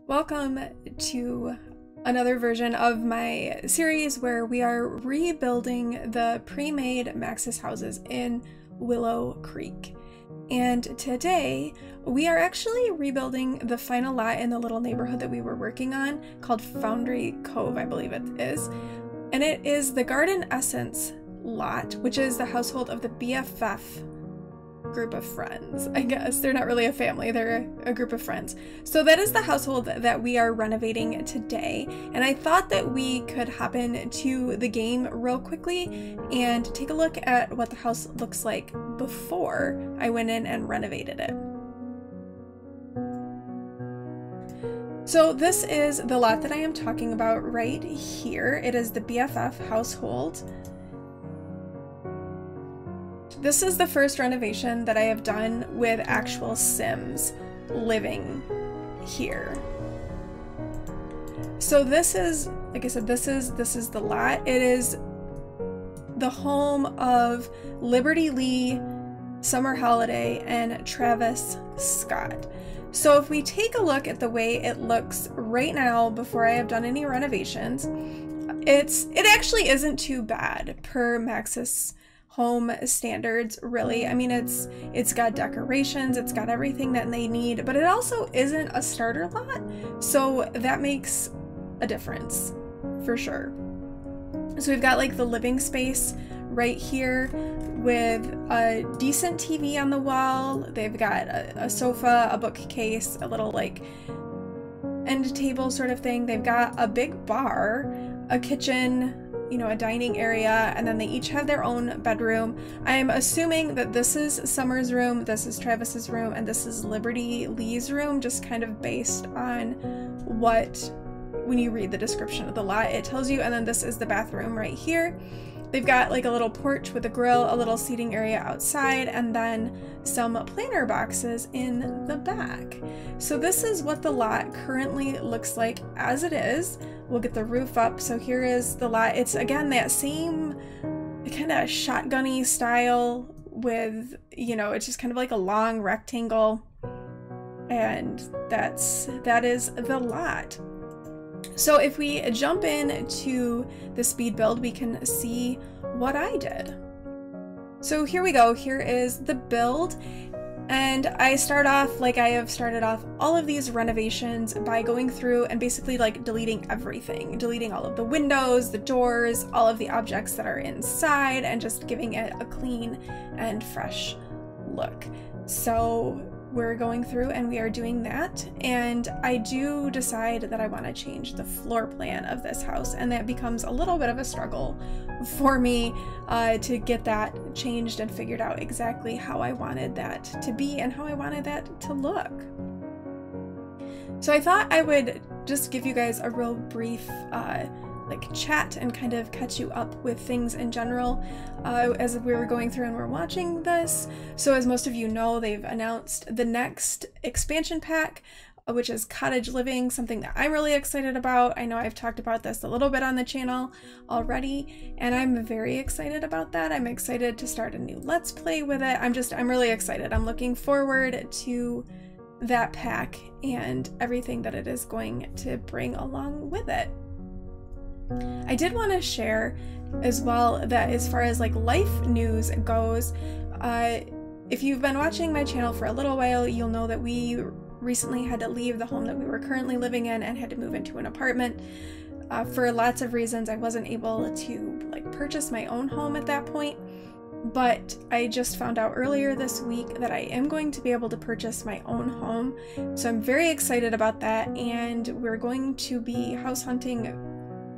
Welcome to another version of my series where we are rebuilding the pre-made Maxis houses in Willow Creek. And today we are actually rebuilding the final lot in the little neighborhood that we were working on called Foundry Cove, I believe it is. And it is the Garden Essence lot, which is the household of the BFF group of friends, I guess. They're not really a family, they're a group of friends. So that is the household that we are renovating today, and I thought that we could hop into the game real quickly and take a look at what the house looks like before I went in and renovated it. So this is the lot that I am talking about right here. It is the BFF Household. This is the first renovation that I have done with actual Sims living here. So this is, like I said, this is the lot. It is the home of Liberty Lee, Summer Holiday, and Travis Scott. So if we take a look at the way it looks right now before I have done any renovations, it actually isn't too bad per Maxis home standards, really. I mean, it's got decorations, it's got everything that they need, but it also isn't a starter lot, so that makes a difference for sure. So we've got like the living space right here with a decent TV on the wall. They've got a sofa, a bookcase, a little like end table sort of thing. They've got a big bar, a kitchen, you know, a dining area, and then they each have their own bedroom. I'm assuming that this is Summer's room, this is Travis's room, and this is Liberty Lee's room, just kind of based on what, when you read the description of the lot, it tells you. And then this is the bathroom right here. They've got like a little porch with a grill, a little seating area outside, and then some planter boxes in the back. So this is what the lot currently looks like as it is. We'll get the roof up. So here is the lot. It's again that same kind of shotgunny style with, you know, it's just kind of like a long rectangle, and that is the lot. So if we jump into the speed build, we can see what I did. So here we go. Here is the build. And I start off like I have started off all of these renovations by going through and basically like deleting everything, deleting all of the windows, the doors, all of the objects that are inside, and just giving it a clean and fresh look. So we're going through and we are doing that, and I do decide that I want to change the floor plan of this house, and that becomes a little bit of a struggle for me to get that changed and figured out exactly how I wanted that to be and how I wanted that to look. So I thought I would just give you guys a real brief like chat and kind of catch you up with things in general as we were going through and we're watching this. So as most of you know, they've announced the next expansion pack, which is cottage living, something that I'm really excited about. I know I've talked about this a little bit on the channel already, and I'm very excited about that. I'm excited to start a new Let's Play with it. I'm really excited. I'm looking forward to that pack and everything that it is going to bring along with it. I did want to share as well that as far as like life news goes, if you've been watching my channel for a little while, you'll know that we recently had to leave the home that we were currently living in and had to move into an apartment. For lots of reasons, I wasn't able to like purchase my own home at that point, but I just found out earlier this week that I am going to be able to purchase my own home. So I'm very excited about that, and we're going to be house hunting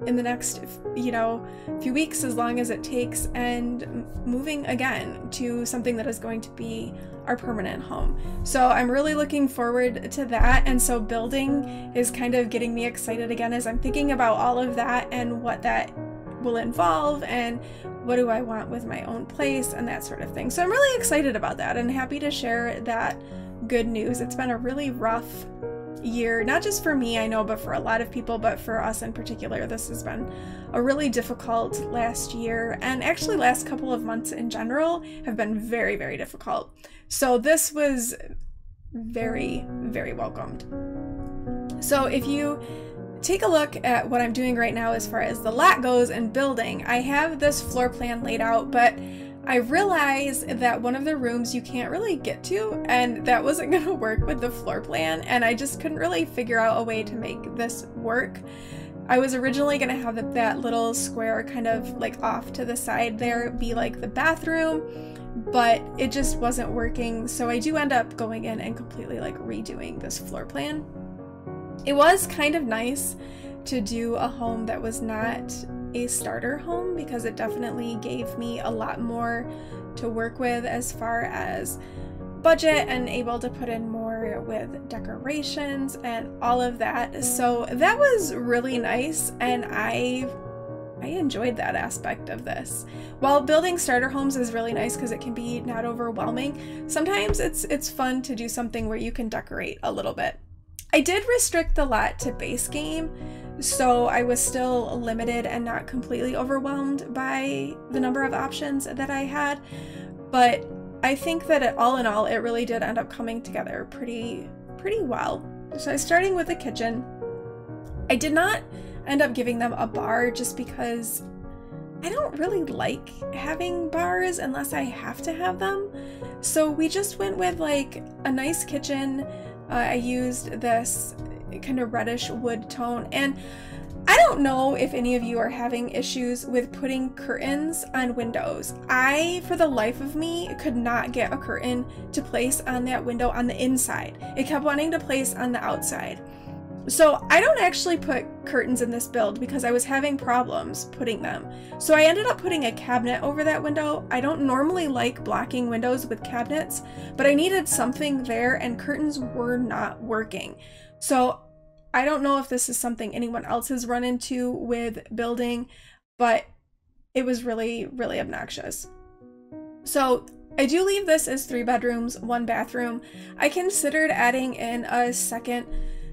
in the next, you know, few weeks, as long as it takes, and moving again to something that is going to be our permanent home. So I'm really looking forward to that, and so building is kind of getting me excited again as I'm thinking about all of that and what that will involve and what do I want with my own place and that sort of thing. So I'm really excited about that and happy to share that good news. It's been a really rough year, not just for me, I know, but for a lot of people, but for us in particular, this has been a really difficult last year, and actually last couple of months in general have been very, very difficult. So this was very, very welcomed. So if you take a look at what I'm doing right now as far as the lot goes and building, I have this floor plan laid out, but I realized that one of the rooms you can't really get to, and that wasn't going to work with the floor plan, and I just couldn't really figure out a way to make this work. I was originally going to have that little square kind of like off to the side there be like the bathroom, but it just wasn't working, so I do end up going in and completely like redoing this floor plan. It was kind of nice to do a home that was not a starter home because it definitely gave me a lot more to work with as far as budget and able to put in more with decorations and all of that. So that was really nice, and I enjoyed that aspect of this. While building starter homes is really nice because it can be not overwhelming, sometimes it's fun to do something where you can decorate a little bit. I did restrict the lot to base game, so I was still limited and not completely overwhelmed by the number of options that I had, but I think that all in all, it really did end up coming together pretty well. So I was starting with the kitchen. I did not end up giving them a bar just because I don't really like having bars unless I have to have them. So we just went with like a nice kitchen. I used this kind of reddish wood tone, and I don't know if any of you are having issues with putting curtains on windows. I, for the life of me, could not get a curtain to place on that window on the inside. It kept wanting to place on the outside. So I don't actually put curtains in this build because I was having problems putting them. So I ended up putting a cabinet over that window. I don't normally like blocking windows with cabinets, but I needed something there and curtains were not working. So I don't know if this is something anyone else has run into with building, but it was really, really obnoxious. So I do leave this as 3 bedrooms, 1 bathroom. I considered adding in a second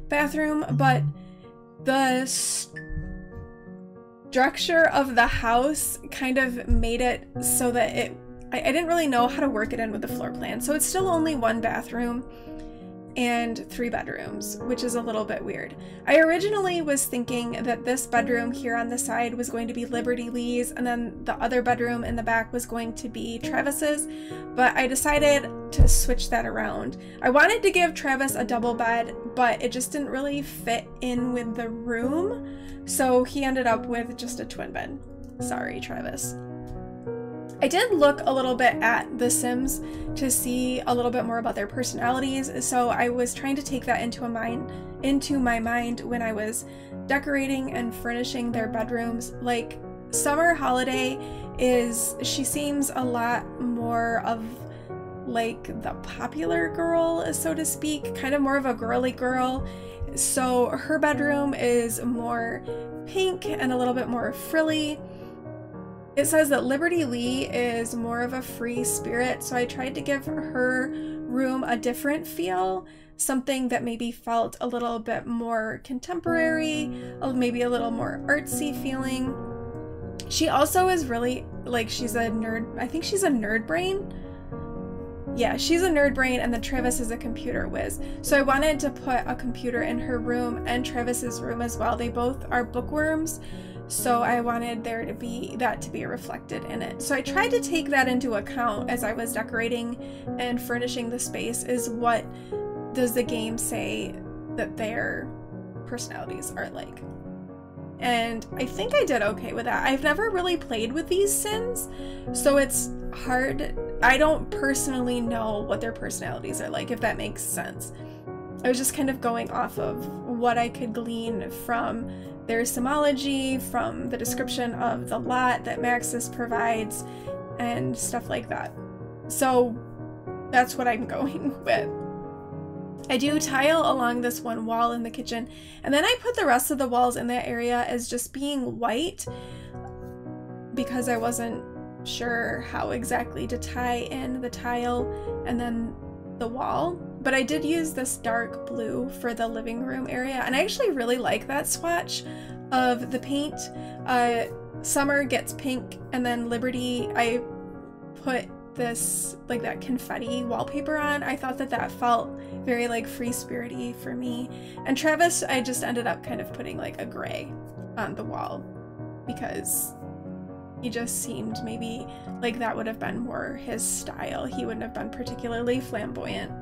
bathroom, but the structure of the house kind of made it so that I didn't really know how to work it in with the floor plan. So it's still only 1 bathroom and 3 bedrooms, which is a little bit weird. I originally was thinking that this bedroom here on the side was going to be Liberty Lee's, and then the other bedroom in the back was going to be Travis's, but I decided to switch that around. I wanted to give Travis a double bed, but it just didn't really fit in with the room, so he ended up with just a twin bed. Sorry, Travis. I did look a little bit at The Sims to see a little bit more about their personalities, so I was trying to take that into my mind when I was decorating and furnishing their bedrooms. Like, Summer Holiday she seems a lot more of like the popular girl, so to speak, kind of more of a girly girl. So her bedroom is more pink and a little bit more frilly. It says that Liberty Lee is more of a free spirit, so I tried to give her room a different feel, something that maybe felt a little bit more contemporary, maybe a little more artsy feeling. She also is really, like, she's a nerd. I think she's a nerd brain. Yeah, she's a nerd brain, and then Travis is a computer whiz. So I wanted to put a computer in her room and Travis's room as well. They both are bookworms, so I wanted there to be that to be reflected in it. So I tried to take that into account as I was decorating and furnishing the space. Is what does the game say that their personalities are like? And I think I did okay with that. I've never really played with these Sims, so it's hard. I don't personally know what their personalities are like, if that makes sense. I was just kind of going off of what I could glean from their Simology, from the description of the lot that Maxis provides, and stuff like that. So that's what I'm going with. I do tile along this one wall in the kitchen, and then I put the rest of the walls in that area as just being white because I wasn't sure how exactly to tie in the tile and then the wall. But I did use this dark blue for the living room area, and I actually really like that swatch of the paint. Summer gets pink, and then Liberty, I put this, like that confetti wallpaper on. I thought that that felt very like free-spirity for me. And Travis, I just ended up kind of putting like a gray on the wall because he just seemed maybe like that would have been more his style. He wouldn't have been particularly flamboyant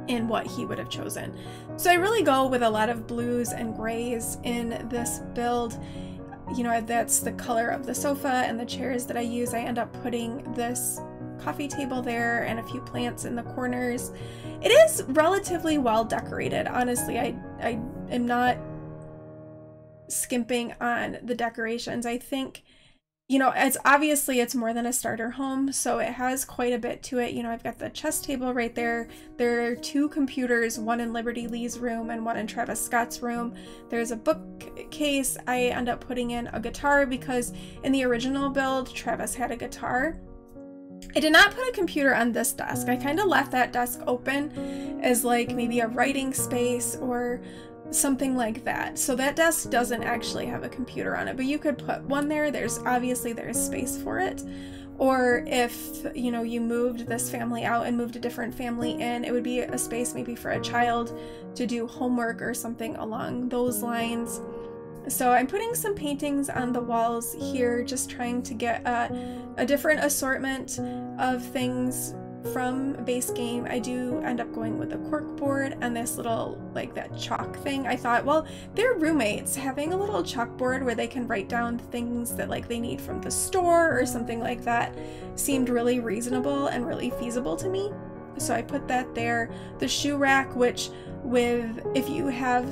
in what he would have chosen. So I really go with a lot of blues and grays in this build. You know, that's the color of the sofa and the chairs that I use. I end up putting this coffee table there and a few plants in the corners. It is relatively well decorated. Honestly, I am not skimping on the decorations. I think, you know, it's obviously it's more than a starter home, so it has quite a bit to it. You know, I've got the chess table right there. There are 2 computers, one in Liberty Lee's room and one in Travis Scott's room. There's a bookcase. I end up putting in a guitar because in the original build, Travis had a guitar. I did not put a computer on this desk. I kind of left that desk open as like maybe a writing space or something like that. So that desk doesn't actually have a computer on it, but you could put one there. There's space for it. Or if, you know, you moved this family out and moved a different family in, it would be a space maybe for a child to do homework or something along those lines. So I'm putting some paintings on the walls here, just trying to get a different assortment of things from base game. I do end up going with a cork board and this little, like that chalk thing. I thought, well, they're roommates. Having a little chalkboard where they can write down things that like they need from the store or something like that seemed really reasonable and really feasible to me. So I put that there. The shoe rack, which if you have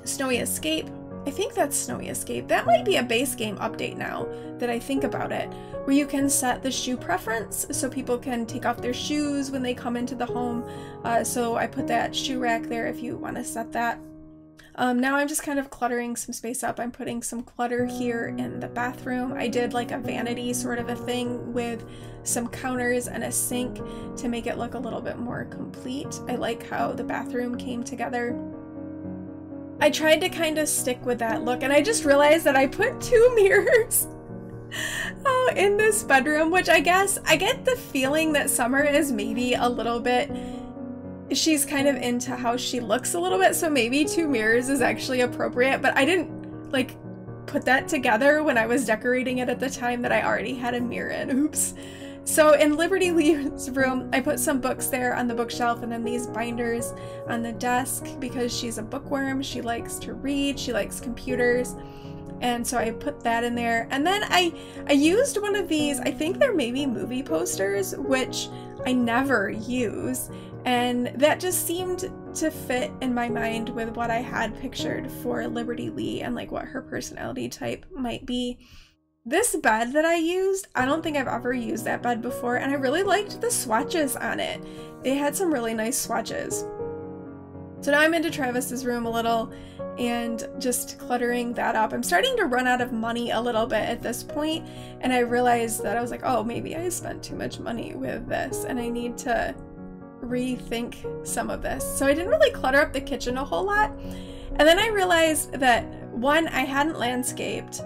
Snowy Escape, I think that's Snowy Escape. That might be a base game update now that I think about it, where you can set the shoe preference so people can take off their shoes when they come into the home. So I put that shoe rack there if you want to set that. Now I'm just kind of cluttering some space up. I'm putting some clutter here in the bathroom. I did like a vanity sort of a thing with some counters and a sink to make it look a little bit more complete. I like how the bathroom came together. I tried to kind of stick with that look, and I just realized that I put 2 mirrors in this bedroom, which I guess I get the feeling that Summer is maybe a little bit, she's kind of into how she looks a little bit, so maybe 2 mirrors is actually appropriate, but I didn't like put that together when I was decorating it at the time that I already had a mirror in. Oops. So in Liberty Lee's room, I put some books there on the bookshelf and then these binders on the desk because she's a bookworm. She likes to read, she likes computers. And so I put that in there. And then I used one of these, I think they're maybe movie posters, which I never use. And that just seemed to fit in my mind with what I had pictured for Liberty Lee and like what her personality type might be. This bed that I used, I don't think I've ever used that bed before, and I really liked the swatches on it. They had some really nice swatches. So now I'm into Travis's room a little and just cluttering that up. I'm starting to run out of money a little bit at this point, and I realized that I was like, oh, maybe I spent too much money with this, and I need to rethink some of this. So I didn't really clutter up the kitchen a whole lot. And then I realized that, one, I hadn't landscaped.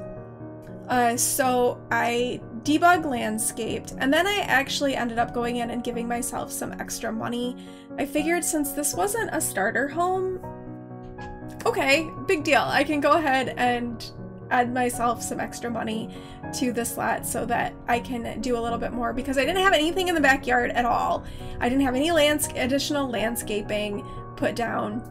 So I debug landscaped, and then I actually ended up going in and giving myself some extra money. I figured since this wasn't a starter home, okay, big deal. I can go ahead and add myself some extra money to this lot so that I can do a little bit more, because I didn't have anything in the backyard at all. I didn't have any additional landscaping put down.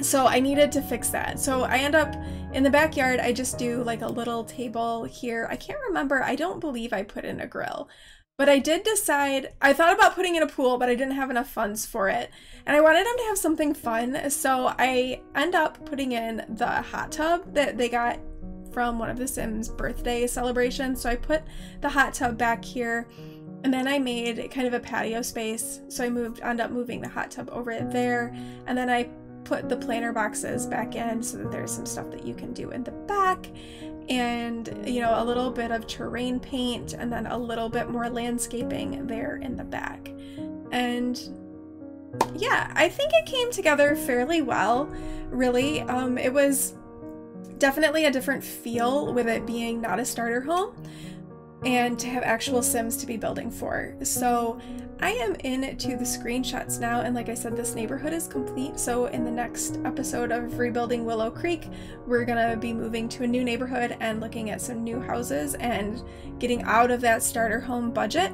So I needed to fix that. So I end up in the backyard, I just do like a little table here. I can't remember. I don't believe I put in a grill, but I did decide, I thought about putting in a pool, but I didn't have enough funds for it. And I wanted them to have something fun. So I end up putting in the hot tub that they got from one of the Sims birthday celebrations. So I put the hot tub back here, and then I made kind of a patio space. So I ended up moving the hot tub over there. And then I put the planter boxes back in so that there's some stuff that you can do in the back, and you know, a little bit of terrain paint, and then a little bit more landscaping there in the back. And yeah, I think it came together fairly well, really. It was definitely a different feel with it being not a starter home, and to have actual Sims to be building for. So I am into the screenshots now, and like I said, this neighborhood is complete. So in the next episode of Rebuilding Willow Creek, we're gonna be moving to a new neighborhood and looking at some new houses and getting out of that starter home budget.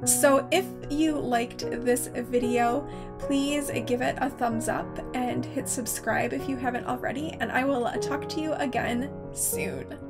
So if you liked this video, please give it a thumbs up and hit subscribe if you haven't already, and I will talk to you again soon.